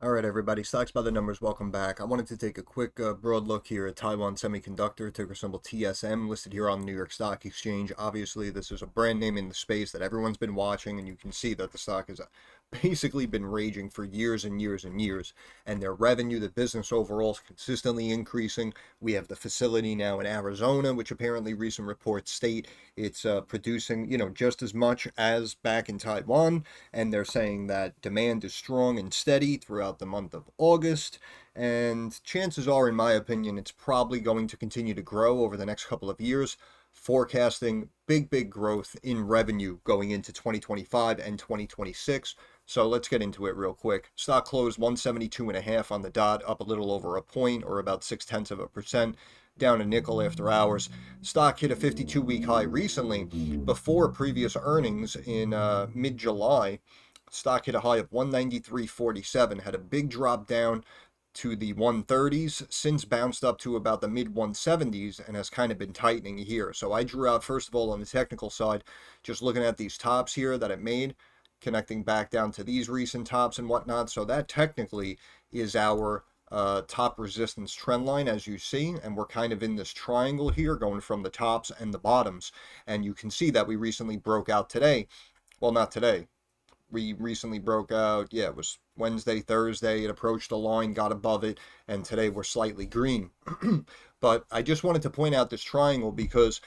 All right, everybody. Stocks by the numbers. Welcome back. I wanted to take a quick broad look here at Taiwan Semiconductor, ticker symbol TSM, listed here on the New York Stock Exchange. Obviously, this is a brand name in the space that everyone's been watching, and you can see that the stock has basically been raging for years and years and years. And their revenue, the business overall, is consistently increasing. We have the facility now in Arizona, which apparently recent reports state it's producing, just as much as back in Taiwan. And they're saying that demand is strong and steady throughout the month of August. And chances are, in my opinion, it's probably going to continue to grow over the next couple of years, forecasting big growth in revenue going into 2025 and 2026. So let's get into it real quick. Stock closed 172.5 on the dot, up a little over a point, or about 0.6%, down a nickel after hours. Stock hit a 52-week high recently before previous earnings in mid-July. Stock hit a high of 193.47, had a big drop down to the 130s, since bounced up to about the mid 170s and has kind of been tightening here. So I drew out, first of all, on the technical side, just looking at these tops here that it made, connecting back down to these recent tops and whatnot. So that technically is our top resistance trend line, as you see, and we're kind of in this triangle here going from the tops and the bottoms. And you can see that we recently broke out today. Well, not today. We recently broke out, it was Wednesday, Thursday. It approached the line, got above it, and today we're slightly green. But I just wanted to point out this triangle because,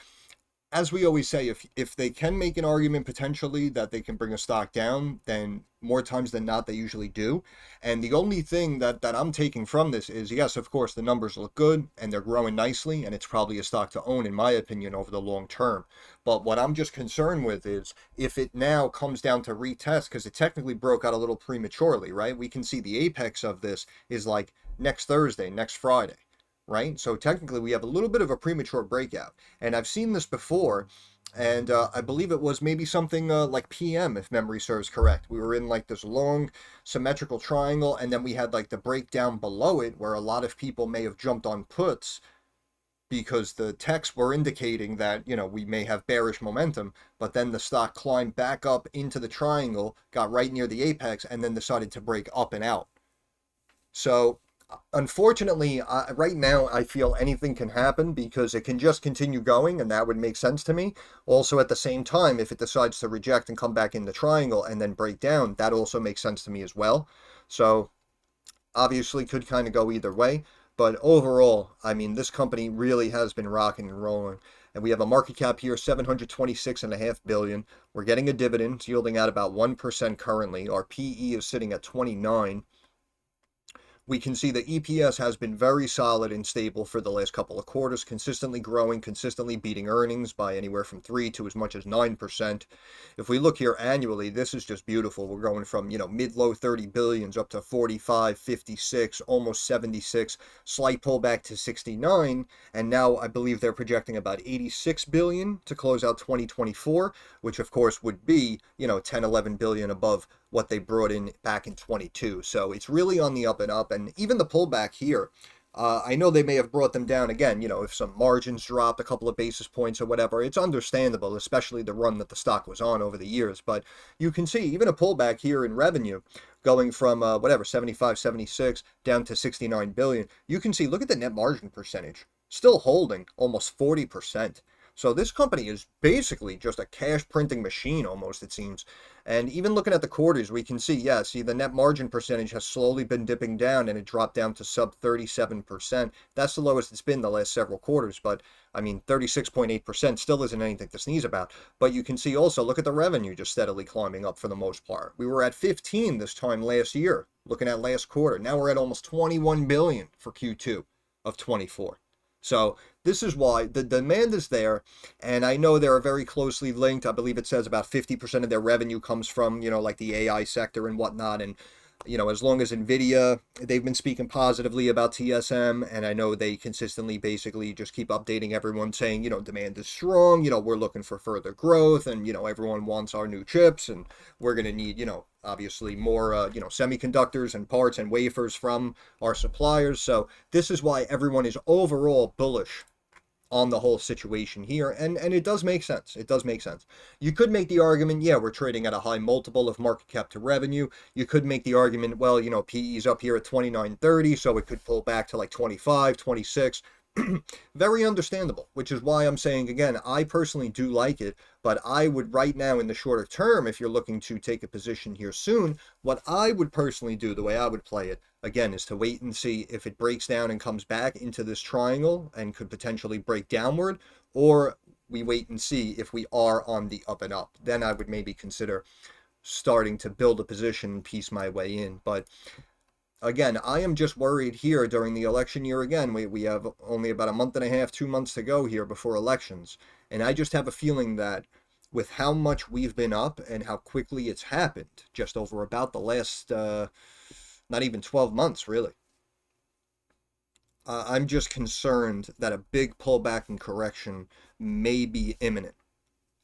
as we always say, if they can make an argument potentially that they can bring a stock down, then more times than not they usually do. And the only thing that I'm taking from this is, yes, of course, the numbers look good and they're growing nicely, and it's probably a stock to own, in my opinion, over the long term. But what I'm just concerned with is if it now comes down to retest, because it technically broke out a little prematurely, right? We can see the apex of this is like next Thursday, next Friday, right? So technically we have a little bit of a premature breakout. And I've seen this before, and I believe it was maybe something like PM, if memory serves correct. We were in like this long symmetrical triangle, and then we had like the breakdown below it where a lot of people may have jumped on puts because the techs were indicating that, we may have bearish momentum, but then the stock climbed back up into the triangle, got right near the apex, and then decided to break up and out. So unfortunately, right now, I feel anything can happen because it can just continue going, and that would make sense to me. Also, at the same time, if it decides to reject and come back in the triangle and then break down, that also makes sense to me as well. So obviously could kind of go either way. But overall, I mean, this company really has been rocking and rolling. And we have a market cap here, 726.5 billion. We're getting a dividend, it's yielding out about 1% currently. Our PE is sitting at 29. We can see the EPS has been very solid and stable for the last couple of quarters, consistently growing, consistently beating earnings by anywhere from 3 to as much as 9%. If we look here annually, this is just beautiful. We're going from, mid-low 30 billions up to 45, 56, almost 76, slight pullback to 69, and now I believe they're projecting about 86 billion to close out 2024, which of course would be, 10, 11 billion above what they brought in back in 22. So it's really on the up and up. And even the pullback here, I know they may have brought them down again, if some margins dropped a couple of basis points or whatever. It's understandable, especially the run that the stock was on over the years. But you can see even a pullback here in revenue going from 75, 76 down to 69 billion. You can see, look at the net margin percentage, still holding almost 40%. So this company is basically just a cash printing machine almost, it seems. And even looking at the quarters, we can see, the net margin percentage has slowly been dipping down, and it dropped down to sub 37%. That's the lowest it's been the last several quarters, but I mean, 36.8% still isn't anything to sneeze about. But you can see also, look at the revenue just steadily climbing up for the most part. We were at 15 this time last year, looking at last quarter. Now we're at almost 21 billion for Q2 of 24. So this is why the demand is there, and I know they're very closely linked. I believe it says about 50% of their revenue comes from, like the AI sector and whatnot. And, as long as nvidia, they've been speaking positively about TSM, and I know they consistently basically just keep updating everyone saying, demand is strong, we're looking for further growth, and, everyone wants our new chips, and we're going to need, obviously more, semiconductors and parts and wafers from our suppliers. So this is why everyone is overall bullish on the whole situation here, and it does make sense. It does make sense. You could make the argument, yeah, we're trading at a high multiple of market cap to revenue. You could make the argument, well, PE's up here at 29.30, so it could pull back to like 25, 26. Very understandable, which is why I'm saying again, I personally do like it, but I would right now in the shorter term, if you're looking to take a position here soon, what I would personally do, the way I would play it, again, is to wait and see if it breaks down and comes back into this triangle and could potentially break downward, or we wait and see if we are on the up and up. Then I would maybe consider starting to build a position and piece my way in. But again, I am just worried here during the election year again. We have only about a month and a half, 2 months to go here before elections. And I just have a feeling that with how much we've been up and how quickly it's happened, just over about the last, not even 12 months, really. I'm just concerned that a big pullback and correction may be imminent.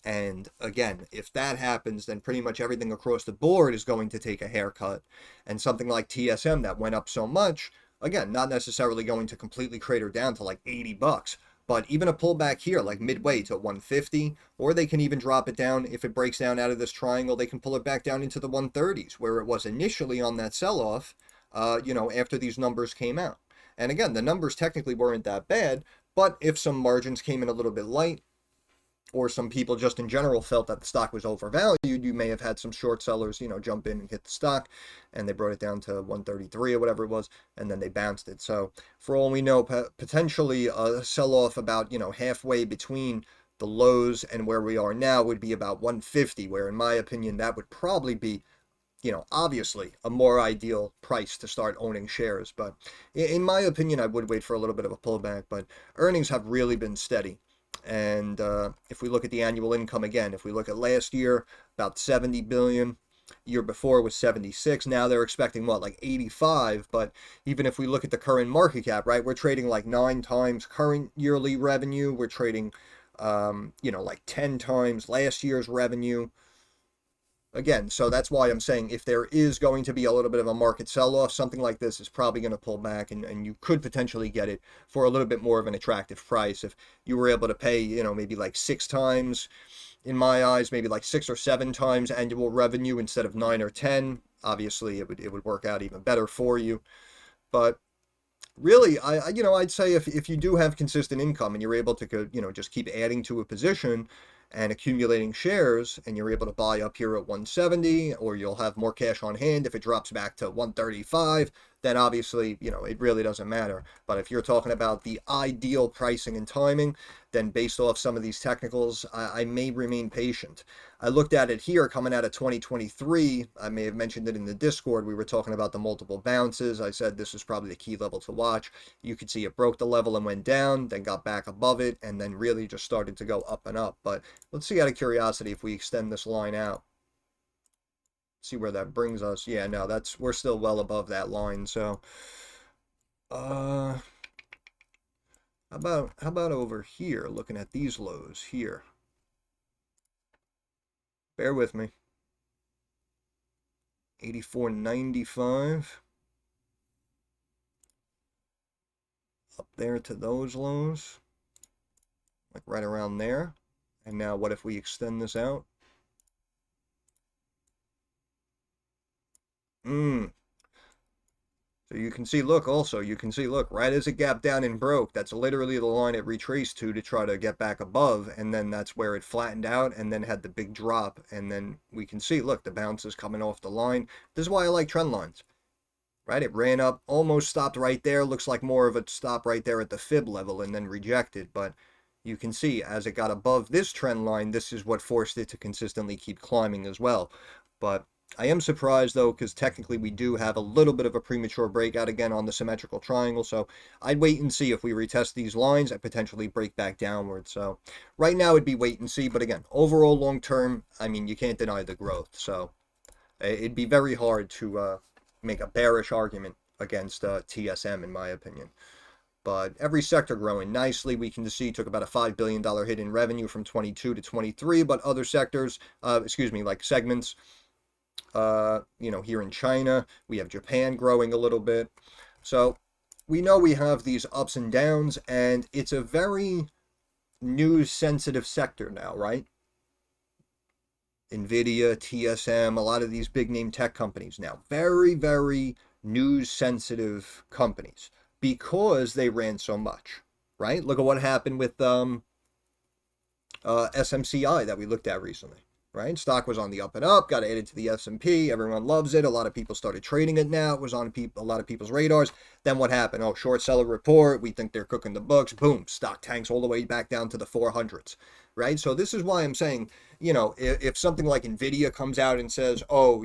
And again, if that happens, then pretty much everything across the board is going to take a haircut. And something like TSM that went up so much, again, not necessarily going to completely crater down to like $80, but even a pullback here, like midway to 150, or they can even drop it down. If it breaks down out of this triangle, they can pull it back down into the 130s, where it was initially on that sell-off, after these numbers came out. And again, the numbers technically weren't that bad, but if some margins came in a little bit light, or some people just in general felt that the stock was overvalued, you may have had some short sellers, jump in and hit the stock, and they brought it down to 133 or whatever it was, and then they bounced it. So for all we know, potentially a sell-off about, halfway between the lows and where we are now would be about 150, where in my opinion, that would probably be, obviously a more ideal price to start owning shares. But in my opinion, I would wait for a little bit of a pullback, but earnings have really been steady. And if we look at the annual income again, if we look at last year, about 70 billion. Year before was 76. Now they're expecting what, like 85. But even if we look at the current market cap, right, we're trading like 9 times current yearly revenue. We're trading, like 10 times last year's revenue. Again, so that's why I'm saying if there is going to be a little bit of a market sell-off, something like this is probably going to pull back, and you could potentially get it for a little bit more of an attractive price if you were able to pay, maybe like 6 times, in my eyes, maybe like 6 or 7 times annual revenue instead of 9 or 10. Obviously, it would work out even better for you. But really, I'd say if you do have consistent income and you're able to just keep adding to a position and accumulating shares, and you're able to buy up here at 170, or you'll have more cash on hand if it drops back to 135, then obviously, it really doesn't matter. But if you're talking about the ideal pricing and timing, then based off some of these technicals, I may remain patient. I looked at it here coming out of 2023. I may have mentioned it in the Discord. We were talking about the multiple bounces. I said this is probably the key level to watch. You could see it broke the level and went down, then got back above it, and then really just started to go up and up. But let's see out of curiosity if we extend this line out. See where that brings us. Yeah, no, we're still well above that line. So, how about over here, looking at these lows here? Bear with me. 84.95. Up there to those lows. Like right around there. And now what if we extend this out? So you can see, look, right as it gapped down and broke, that's literally the line it retraced to try to get back above, and then that's where it flattened out and then had the big drop, and then we can see, look, the bounce is coming off the line. This is why I like trend lines, right? It ran up, almost stopped right there, looks like more of a stop right there at the fib level, and then rejected, but you can see as it got above this trend line, this is what forced it to consistently keep climbing as well. But I am surprised though, because technically we do have a little bit of a premature breakout again on the symmetrical triangle. So I'd wait and see if we retest these lines and potentially break back downward. So right now it'd be wait and see. But again, overall long term, I mean, you can't deny the growth. So it'd be very hard to make a bearish argument against TSM in my opinion. But every sector growing nicely. We can see took about a $5 billion hit in revenue from 22 to 23, but other sectors, like segments, here in China, we have Japan growing a little bit. So we know we have these ups and downs, and it's a very news sensitive sector now, right? nvidia, TSM, a lot of these big name tech companies now, very, very news sensitive companies because they ran so much, right? Look at what happened with SMCI that we looked at recently, right? Stock was on the up and up, got added to the S&P. Everyone loves it. A lot of people started trading it now. It was on a lot of people's radars. Then what happened? Oh, short seller report. We think they're cooking the books. Boom, stock tanks all the way back down to the 400s, right? So this is why I'm saying, if something like nvidia comes out and says, oh,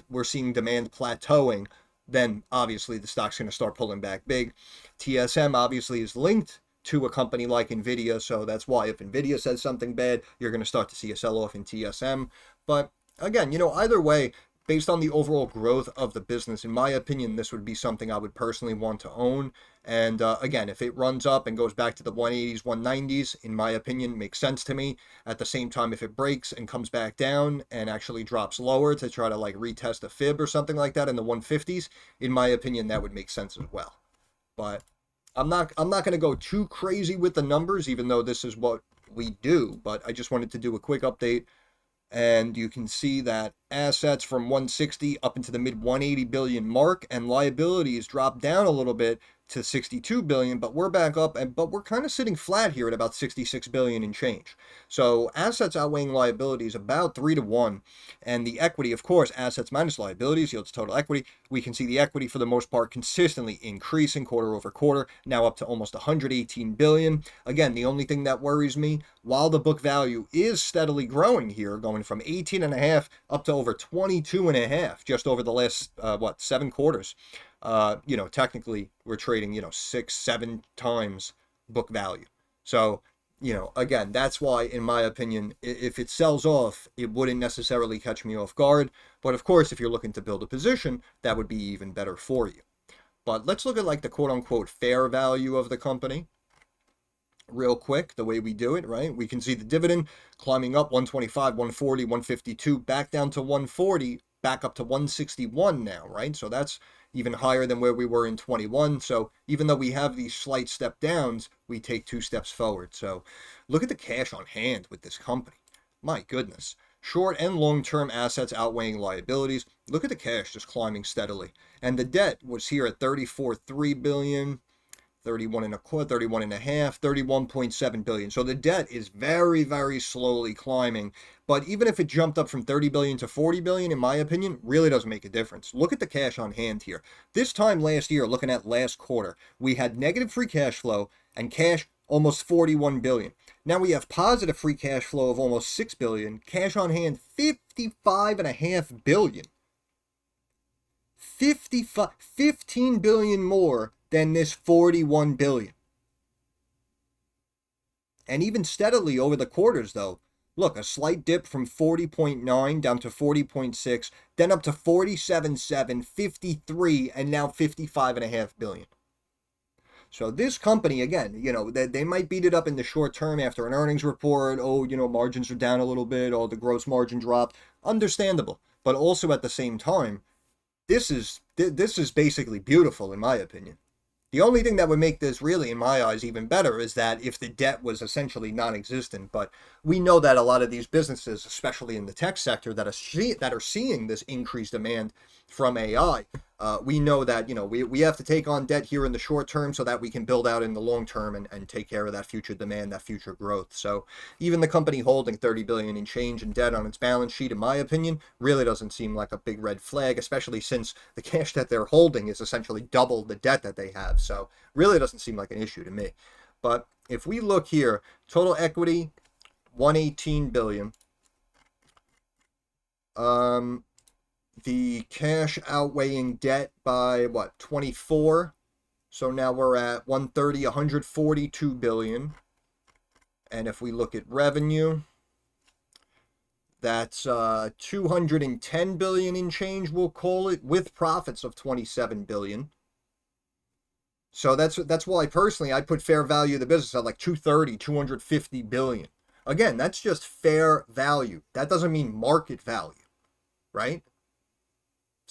we're seeing demand plateauing, then obviously the stock's going to start pulling back big. TSM obviously is linked to a company like nvidia, so that's why if nvidia says something bad, you're going to start to see a sell-off in TSM. But again, either way, based on the overall growth of the business, in my opinion, this would be something I would personally want to own. And again, if it runs up and goes back to the 180s, 190s, in my opinion, makes sense to me. At the same time, if it breaks and comes back down and actually drops lower to try to like retest a fib or something like that in the 150s, in my opinion, that would make sense as well. But I'm not going to go too crazy with the numbers, even though this is what we do. But I just wanted to do a quick update, and you can see that assets from 160 up into the mid 180 billion mark, and liabilities dropped down a little bit to 62 billion, but we're back up, but we're kind of sitting flat here at about 66 billion and change. So assets outweighing liabilities about 3 to 1, and the equity, of course, assets minus liabilities yields total equity. We can see the equity for the most part consistently increasing quarter over quarter, now up to almost 118 billion. Again, the only thing that worries me, while the book value is steadily growing here, going from 18.5 up to over 22.5 just over the last 7 quarters. Technically we're trading, 6, 7 times book value. So, again, that's why, in my opinion, if it sells off, it wouldn't necessarily catch me off guard. But of course, if you're looking to build a position, that would be even better for you. But let's look at like the quote unquote fair value of the company real quick, the way we do it, right? We can see the dividend climbing up 125, 140, 152, back down to 140, back up to 161 now, right? So that's even higher than where we were in 21. So even though we have these slight step downs, we take 2 steps forward. So look at the cash on hand with this company. My goodness. Short and long-term assets outweighing liabilities. Look at the cash just climbing steadily. And the debt was here at 34.3 billion. 31 and a quarter, 31 and a half, 31.7 billion. So the debt is very, very slowly climbing. But even if it jumped up from 30 billion to 40 billion, in my opinion, really doesn't make a difference. Look at the cash on hand here. This time last year, looking at last quarter, we had negative free cash flow and cash almost 41 billion. Now we have positive free cash flow of almost 6 billion, cash on hand 55.5 billion. 15 billion more than this 41 billion. And even steadily over the quarters, though, look, a slight dip from 40.9 down to 40.6, then up to 47.7, 53, and now 55.5 billion. So this company, again, they might beat it up in the short term after an earnings report. Oh, margins are down a little bit. Oh, the gross margin dropped. Understandable. But also at the same time, this is basically beautiful, in my opinion. The only thing that would make this really, in my eyes, even better is that if the debt was essentially non-existent. But we know that a lot of these businesses, especially in the tech sector, that are seeing this increased demand from AI, we know that we have to take on debt here in the short term so that we can build out in the long term and take care of that future demand, that future growth. So even the company holding 30 billion in change in debt on its balance sheet, in my opinion, really doesn't seem like a big red flag, especially since the cash that they're holding is essentially double the debt that they have. So really doesn't seem like an issue to me. But if we look here, total equity 118 billion. The cash outweighing debt by 24. So now we're at 130, 142 billion. And if we look at revenue, that's 210 billion in change, we'll call it, with profits of 27 billion. So that's why personally I put fair value of the business at like 230, 250 billion. Again, that's just fair value. That doesn't mean market value, right?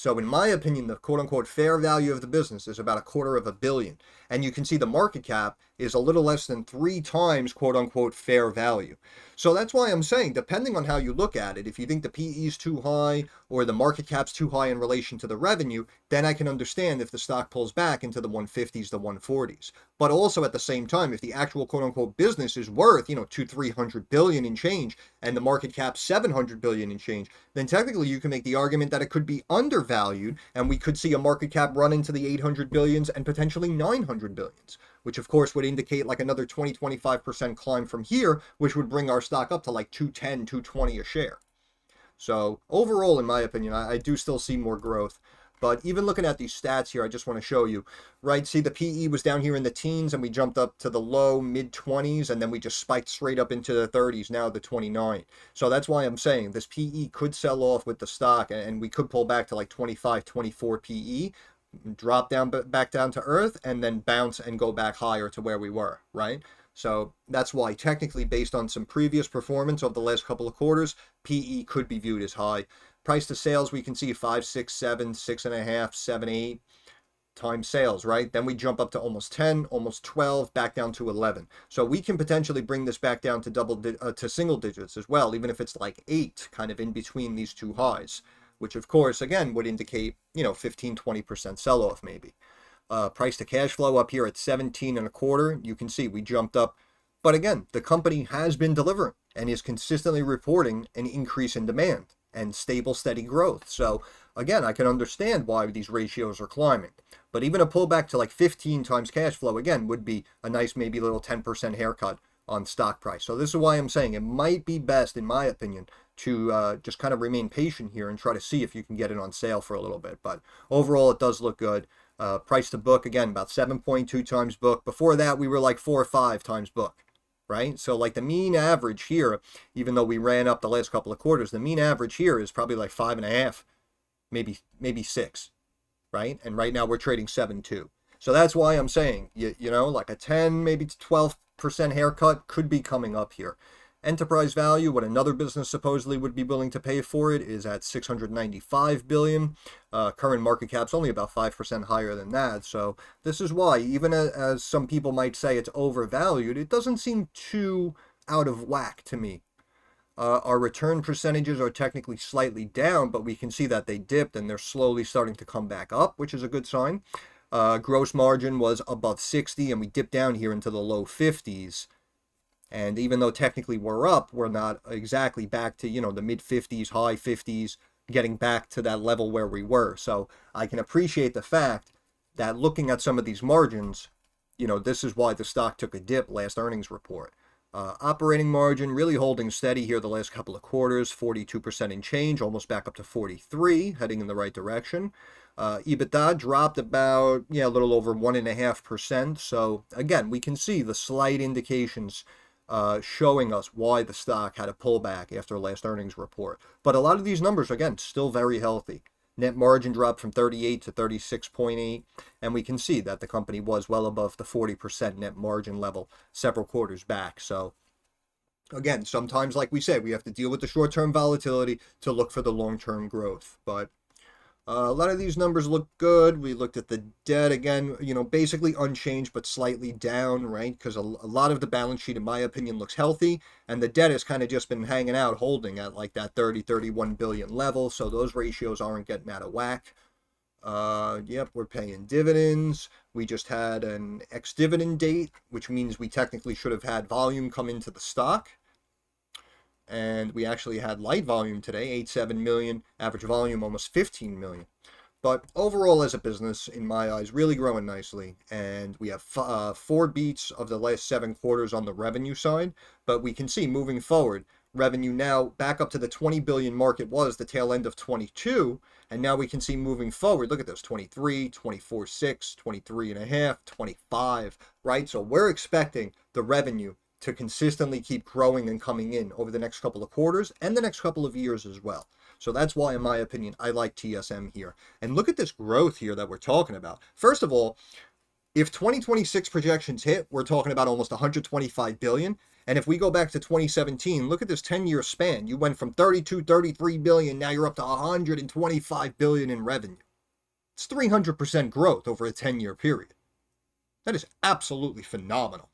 So in my opinion, the quote unquote fair value of the business is about $250 million. And you can see the market cap is a little less than 3 times quote unquote fair value. So that's why I'm saying, depending on how you look at it, if you think the PE is too high or the market cap's too high in relation to the revenue, then I can understand if the stock pulls back into the 150s, the 140s. But also at the same time, if the actual quote unquote business is worth, 200-300 billion in change and the market cap 700 billion in change, then technically you can make the argument that it could be undervalued and we could see a market cap run into the 800 billions and potentially 900 billions, which of course would indicate like another 20-25% climb from here, which would bring our stock up to like 210, 220 a share. So overall, in my opinion, I do still see more growth. But even looking at these stats here, I just want to show you, right? See, the PE was down here in the teens and we jumped up to the low mid 20s and then we just spiked straight up into the 30s, now the 29. So that's why I'm saying this PE could sell off with the stock and we could pull back to like 25, 24 PE, drop down back down to earth and then bounce and go back higher to where we were, right? So that's why technically based on some previous performance of the last couple of quarters, PE could be viewed as high. Price to sales, we can see 5, 6, 7, 6.5, 7, 8 times sales, right? Then we jump up to almost 10, almost 12, back down to 11. So we can potentially bring this back down to to single digits as well, even if it's like 8, kind of in between these two highs, which of course, again, would indicate, 15, 20% sell-off maybe. Price to cash flow up here at 17.25. You can see we jumped up. But again, the company has been delivering and is consistently reporting an increase in demand and stable, steady growth. So again, I can understand why these ratios are climbing. But even a pullback to like 15 times cash flow, again, would be a nice maybe little 10% haircut on stock price. So this is why I'm saying it might be best, in my opinion, to just kind of remain patient here and try to see if you can get it on sale for a little bit. But overall, it does look good. Price to book, again, about 7.2 times book. Before that, we were like 4 or 5 times book. Right? So like the mean average here, even though we ran up the last couple of quarters, the mean average here is probably like 5.5, maybe 6, right? And right now we're trading 7.2. So that's why I'm saying, like a 10, maybe 12% haircut could be coming up here. Enterprise value, what another business supposedly would be willing to pay for it, is at 695 billion. Current market cap's only about 5% higher than that. So this is why, even as some people might say it's overvalued, it doesn't seem too out of whack to me. Our return percentages are technically slightly down, but we can see that they dipped and they're slowly starting to come back up, which is a good sign. Gross margin was above 60 and we dipped down here into the low 50s. And even though technically we're up, we're not exactly back to, the mid 50s, high 50s, getting back to that level where we were. So I can appreciate the fact that looking at some of these margins, this is why the stock took a dip last earnings report. Operating margin really holding steady here the last couple of quarters, 42% in change, almost back up to 43, heading in the right direction. EBITDA dropped about, a little over 1.5%. So again, we can see the slight indications showing us why the stock had a pullback after last earnings report. But a lot of these numbers, again, still very healthy. Net margin dropped from 38 to 36.8, and we can see that the company was well above the 40% net margin level several quarters back. So again, sometimes, like we said, we have to deal with the short-term volatility to look for the long-term growth. But a lot of these numbers look good. We looked at the debt again, basically unchanged but slightly down, right? Because a lot of the balance sheet, in my opinion, looks healthy. And the debt has kind of just been hanging out, holding at like that 30, 31 billion level. So those ratios aren't getting out of whack. Yep, we're paying dividends. We just had an ex-dividend date, which means we technically should have had volume come into the stock. And we actually had light volume today, 8.7 million, average volume almost 15 million. But overall as a business, in my eyes, really growing nicely. And we have 4 beats of the last 7 quarters on the revenue side. But we can see moving forward, revenue now back up to the 20 billion mark it was the tail end of 22. And now we can see moving forward, look at this, 23, 24.6, 23.5, 25, right? So we're expecting the revenue to consistently keep growing and coming in over the next couple of quarters and the next couple of years as well. So that's why, in my opinion, I like TSM here. And look at this growth here that we're talking about. First of all, if 2026 projections hit, we're talking about almost 125 billion. And if we go back to 2017, look at this 10-year span. You went from 32, 33 billion, now you're up to 125 billion in revenue. It's 300% growth over a 10-year period. That is absolutely phenomenal.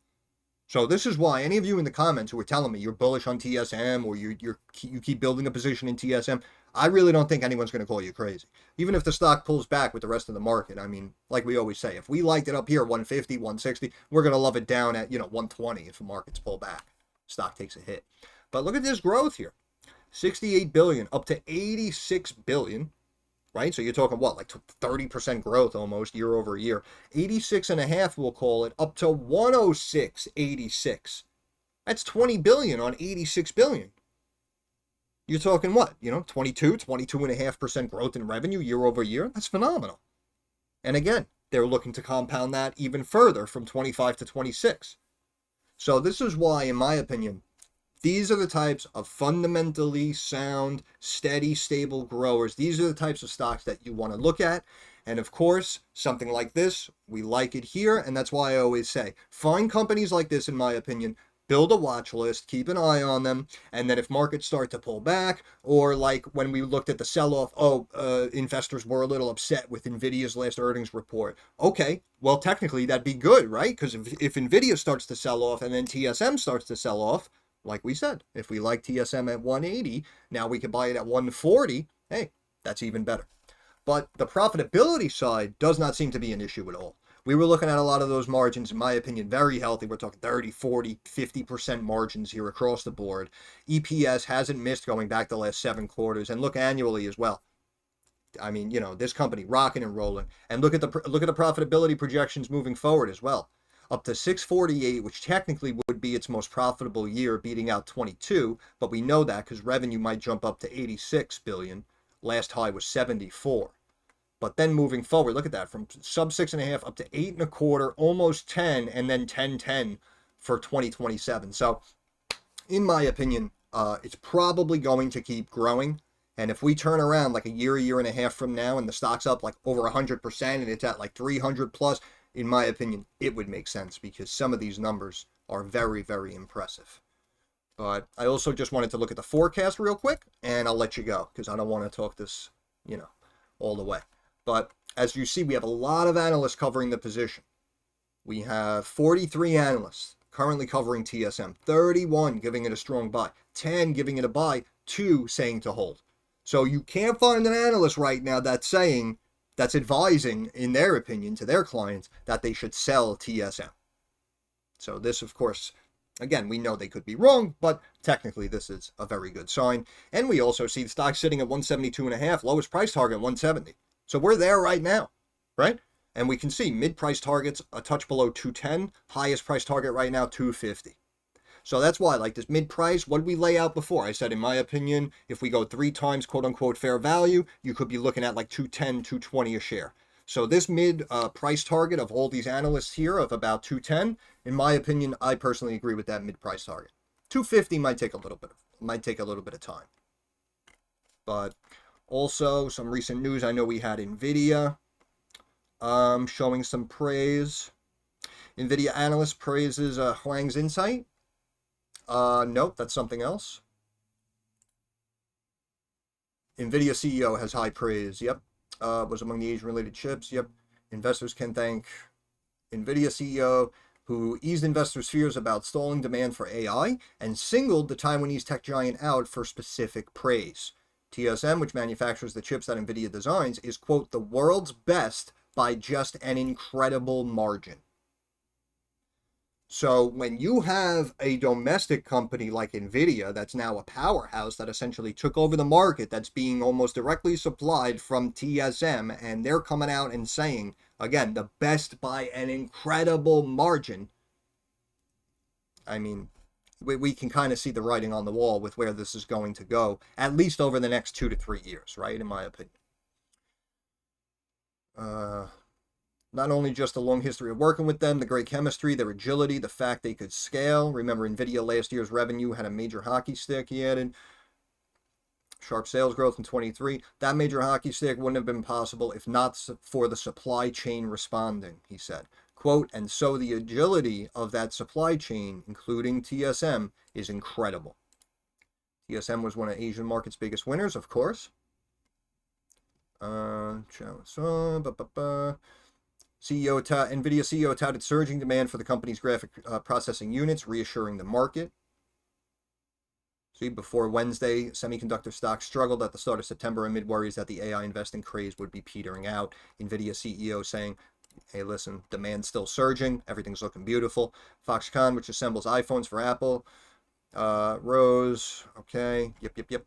So this is why any of you in the comments who are telling me you're bullish on TSM or you keep building a position in TSM, I really don't think anyone's going to call you crazy. Even if the stock pulls back with the rest of the market, I mean, like we always say, if we liked it up here 150, 160, we're going to love it down at 120 if the markets pull back. Stock takes a hit. But look at this growth here. 68 billion up to 86 billion. Right? So you're talking what, like 30% growth almost year over year. 86.5, we'll call it, up to 106.86. That's 20 billion on 86 billion. You're talking what, 22.5% growth in revenue year over year. That's phenomenal. And again, they're looking to compound that even further from 25 to 26. So this is why, in my opinion, these are the types of fundamentally sound, steady, stable growers. These are the types of stocks that you want to look at. And of course, something like this, we like it here. And that's why I always say, find companies like this, in my opinion, build a watch list, keep an eye on them. And then if markets start to pull back, or like when we looked at the sell-off, investors were a little upset with nvidia's last earnings report. Okay, well, technically that'd be good, right? Because if nvidia starts to sell off and then TSM starts to sell off, like we said, if we like TSM at 180, now we can buy it at 140. Hey, that's even better. But the profitability side does not seem to be an issue at all. We were looking at a lot of those margins, in my opinion, very healthy. We're talking 30, 40, 50% margins here across the board. EPS hasn't missed going back the last 7 quarters. And look annually as well. I mean, this company rocking and rolling. And look at the profitability projections moving forward as well. Up to 648, which technically would be its most profitable year, beating out 22, but we know that because revenue might jump up to 86 billion. Last high was 74. But then moving forward, look at that, from sub 6.5 up to 8.25, almost 10, and then 10 for 2027. So, in my opinion, it's probably going to keep growing. And if we turn around like a year and a half from now, and the stock's up like over 100%, and it's at like 300 plus, in my opinion, it would make sense because some of these numbers are very, very impressive. But I also just wanted to look at the forecast real quick, and I'll let you go because I don't want to talk this, all the way. But as you see, we have a lot of analysts covering the position. We have 43 analysts currently covering TSM, 31 giving it a strong buy, 10 giving it a buy, 2 saying to hold. So you can't find an analyst right now that's advising, in their opinion, to their clients that they should sell TSM. So this, of course, again, we know they could be wrong, but technically this is a very good sign. And we also see the stock sitting at 172.5, lowest price target 170. So we're there right now, right? And we can see mid-price targets a touch below 210, highest price target right now 250. So that's why, like this mid-price, what did we lay out before? I said, in my opinion, if we go 3 times quote-unquote fair value, you could be looking at like 210, 220 a share. So this mid-price target of all these analysts here of about 210, in my opinion, I personally agree with that mid-price target. 250 might take a little bit of time. But also some recent news, I know we had nvidia showing some praise. nvidia analyst praises Huang's insight. Nope, that's something else. nvidia CEO has high praise. Yep. Was among the Asian-related chips. Yep. Investors can thank nvidia CEO, who eased investors' fears about stalling demand for AI and singled the Taiwanese tech giant out for specific praise. TSM, which manufactures the chips that nvidia designs, is, quote, the world's best by just an incredible margin. So when you have a domestic company like nvidia that's now a powerhouse that essentially took over the market, that's being almost directly supplied from TSM, and they're coming out and saying, again, the best by an incredible margin, I mean, we can kind of see the writing on the wall with where this is going to go, at least over the next 2 to 3 years, right, in my opinion. Not only just a long history of working with them, the great chemistry, their agility, the fact they could scale. Remember, nvidia last year's revenue had a major hockey stick, he added. Sharp sales growth in 23. That major hockey stick wouldn't have been possible if not for the supply chain responding, he said. Quote, and so the agility of that supply chain, including TSM, is incredible. TSM was one of Asian market's biggest winners, of course. NVIDIA CEO touted surging demand for the company's graphic processing units, reassuring the market. See, before Wednesday, semiconductor stocks struggled at the start of September amid worries that the AI investing craze would be petering out. NVIDIA CEO saying, hey, listen, demand's still surging. Everything's looking beautiful. Foxconn, which assembles iPhones for Apple, rose. Okay. Yep.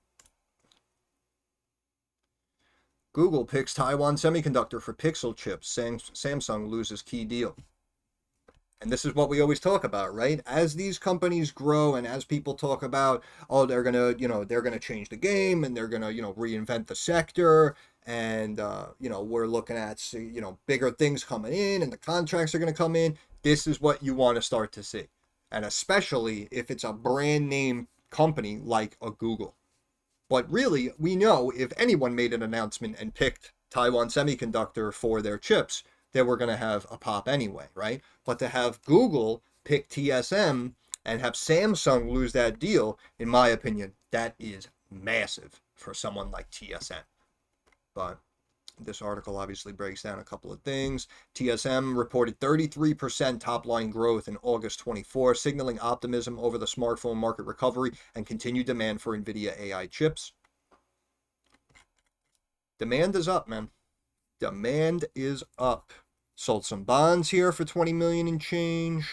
Google picks Taiwan Semiconductor for Pixel chips. Samsung loses key deal. And this is what we always talk about, right? As these companies grow and as people talk about, oh, they're going to, they're going to change the game and they're going to, reinvent the sector. And, we're looking at, bigger things coming in and the contracts are going to come in. This is what you want to start to see. And especially if it's a brand name company like a Google. But really, we know if anyone made an announcement and picked Taiwan Semiconductor for their chips, they were going to have a pop anyway, right? But to have Google pick TSM and have Samsung lose that deal, in my opinion, that is massive for someone like TSM. But this article obviously breaks down a couple of things. TSM reported 33% top-line growth in August 24, signaling optimism over the smartphone market recovery and continued demand for NVIDIA AI chips. Demand is up, man. Demand is up. Sold some bonds here for 20 million and change.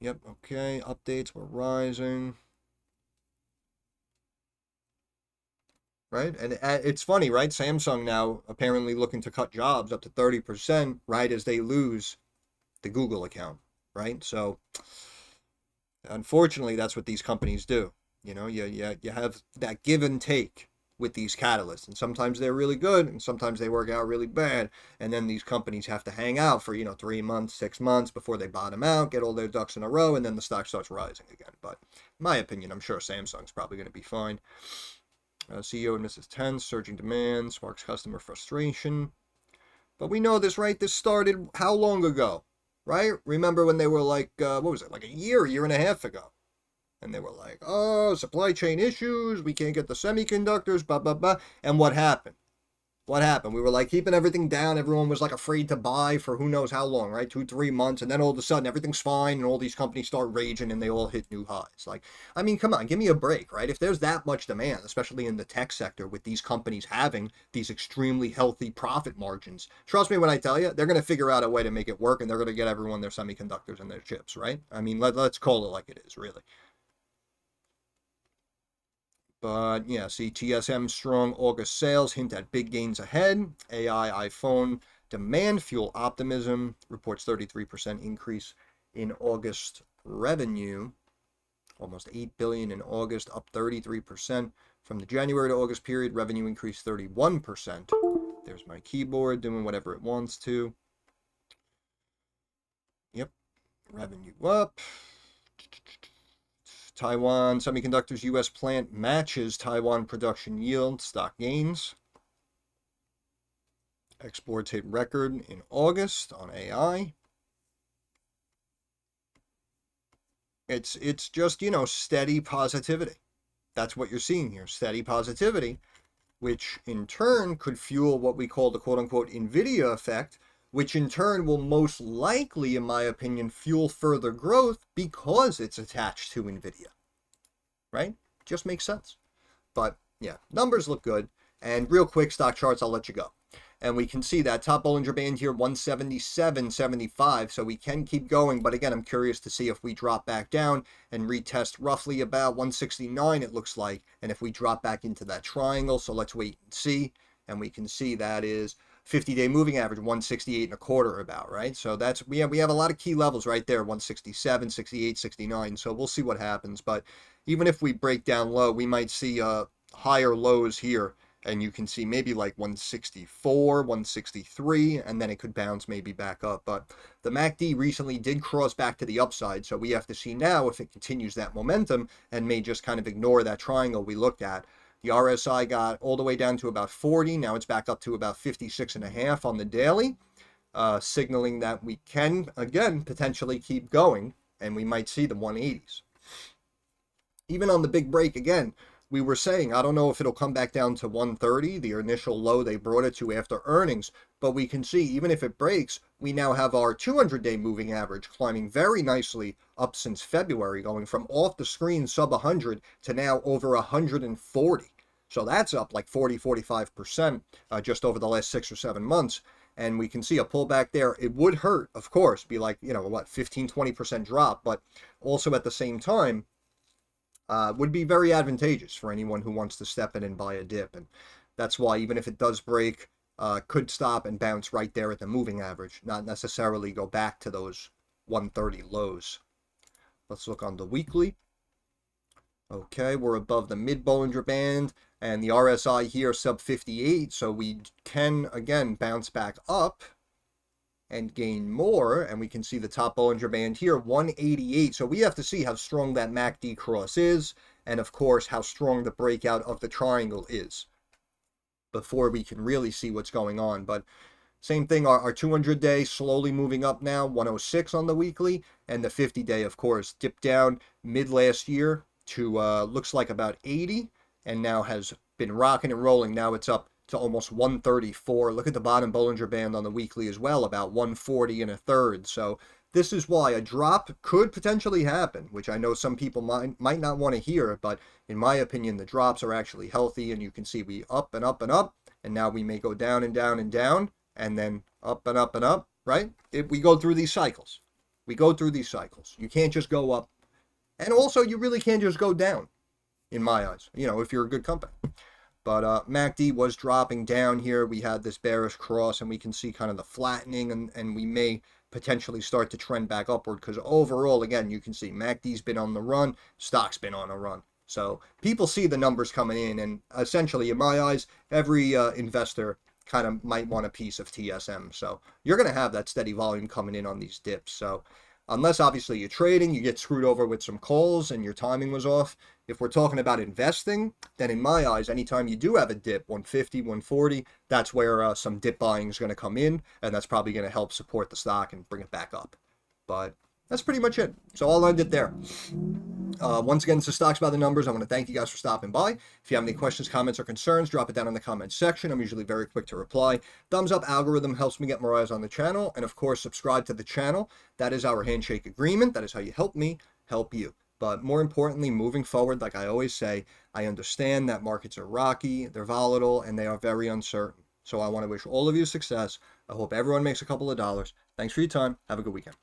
Yep, okay. Updates were rising. Right? And it's funny, right? Samsung now apparently looking to cut jobs up to 30%, right, as they lose the Google account, right? So unfortunately, that's what these companies do. You have that give and take with these catalysts, and sometimes they're really good and sometimes they work out really bad, and then these companies have to hang out for 3 months, 6 months before they bottom out, get all their ducks in a row, and then the stock starts rising again. But in my opinion, I'm sure Samsung's probably going to be fine. CEO admits tense, surging demand sparks customer frustration. But we know this, right? This started how long ago, right? Remember when they were like, what was it, like a year and a half ago? And they were like, oh, supply chain issues, we can't get the semiconductors, blah, blah, blah. And what happened? What happened? We were like keeping everything down. Everyone was like afraid to buy for who knows how long, right? 2-3 months. And then all of a sudden everything's fine and all these companies start raging and they all hit new highs. Like, I mean, come on, give me a break, right? If there's that much demand, especially in the tech sector with these companies having these extremely healthy profit margins, trust me when I tell you, they're going to figure out a way to make it work and they're going to get everyone their semiconductors and their chips, right? I mean, let's call it like it is, really. But yeah, see, TSM strong August sales hint at big gains ahead. AI iPhone demand fuel optimism. Reports 33% increase in August revenue. Almost 8 billion in August, up 33%. From the January to August period, revenue increased 31%. There's my keyboard doing whatever it wants to. Yep, revenue up. Taiwan Semiconductor's U.S. plant matches Taiwan production yield. Stock gains. Exports hit record in August on AI. It's just, steady positivity. That's what you're seeing here. Steady positivity, which in turn could fuel what we call the quote-unquote nvidia effect, which in turn will most likely, in my opinion, fuel further growth because it's attached to NVIDIA, right? Just makes sense. But yeah, numbers look good. And real quick, stock charts, I'll let you go. And we can see that top Bollinger Band here, 177.75. So we can keep going. But again, I'm curious to see if we drop back down and retest roughly about 169, it looks like. And if we drop back into that triangle, so let's wait and see. And we can see that is 50-day moving average, 168.25 about, right? So that's, we have a lot of key levels right there, 167, 68, 69. So we'll see what happens. But even if we break down low, we might see higher lows here. And you can see maybe like 164, 163, and then it could bounce maybe back up. But the MACD recently did cross back to the upside. So we have to see now if it continues that momentum and may just kind of ignore that triangle we looked at. The RSI got all the way down to about 40. Now it's back up to about 56.5 on the daily. signaling that we can, again, potentially keep going, and we might see the 180s. Even on the big break, again, we were saying, I don't know if it'll come back down to 130, the initial low they brought it to after earnings, but we can see even if it breaks, we now have our 200-day moving average climbing very nicely up since February, going from off the screen sub 100 to now over 140. So that's up like 40-45% just over the last 6 or 7 months. And we can see a pullback there. It would hurt, of course, be like, what, 15-20% drop, but also at the same time, would be very advantageous for anyone who wants to step in and buy a dip. And that's why even if it does break, could stop and bounce right there at the moving average, not necessarily go back to those 130 lows. Let's look on the weekly. Okay, we're above the mid Bollinger Band and the RSI here sub 58, so we can again bounce back up and gain more, and we can see the top Bollinger Band here, 188. So we have to see how strong that MACD cross is, and of course how strong the breakout of the triangle is before we can really see what's going on. But same thing, our 200-day slowly moving up now, 106 on the weekly, and the 50-day, of course, dipped down mid last year to looks like about 80, and now has been rocking and rolling. Now it's up to almost 134. Look at the bottom Bollinger Band on the weekly as well, about 140 and a third. So this is why a drop could potentially happen, which I know some people might not want to hear, but in my opinion, the drops are actually healthy, and you can see we up and up and up, and now we may go down and down and down, and then up and up and up, right? We go through these cycles. We go through these cycles. You can't just go up. And also, you really can't just go down, in my eyes, if you're a good company. But MACD was dropping down here. We had this bearish cross, and we can see kind of the flattening, and we may potentially start to trend back upward, because overall, again, you can see MACD's been on the run, stock's been on a run. So people see the numbers coming in, and essentially, in my eyes, every investor kind of might want a piece of TSM. So you're going to have that steady volume coming in on these dips. So unless obviously you're trading, you get screwed over with some calls and your timing was off. If we're talking about investing, then in my eyes, anytime you do have a dip, 150, 140, that's where some dip buying is going to come in, and that's probably going to help support the stock and bring it back up. But that's pretty much it. So I'll end it there. Once again, this is Stocks by the Numbers. I want to thank you guys for stopping by. If you have any questions, comments, or concerns, drop it down in the comments section. I'm usually very quick to reply. Thumbs up algorithm helps me get more eyes on the channel. And of course, subscribe to the channel. That is our handshake agreement. That is how you help me help you. But more importantly, moving forward, like I always say, I understand that markets are rocky, they're volatile, and they are very uncertain. So I want to wish all of you success. I hope everyone makes a couple of dollars. Thanks for your time. Have a good weekend.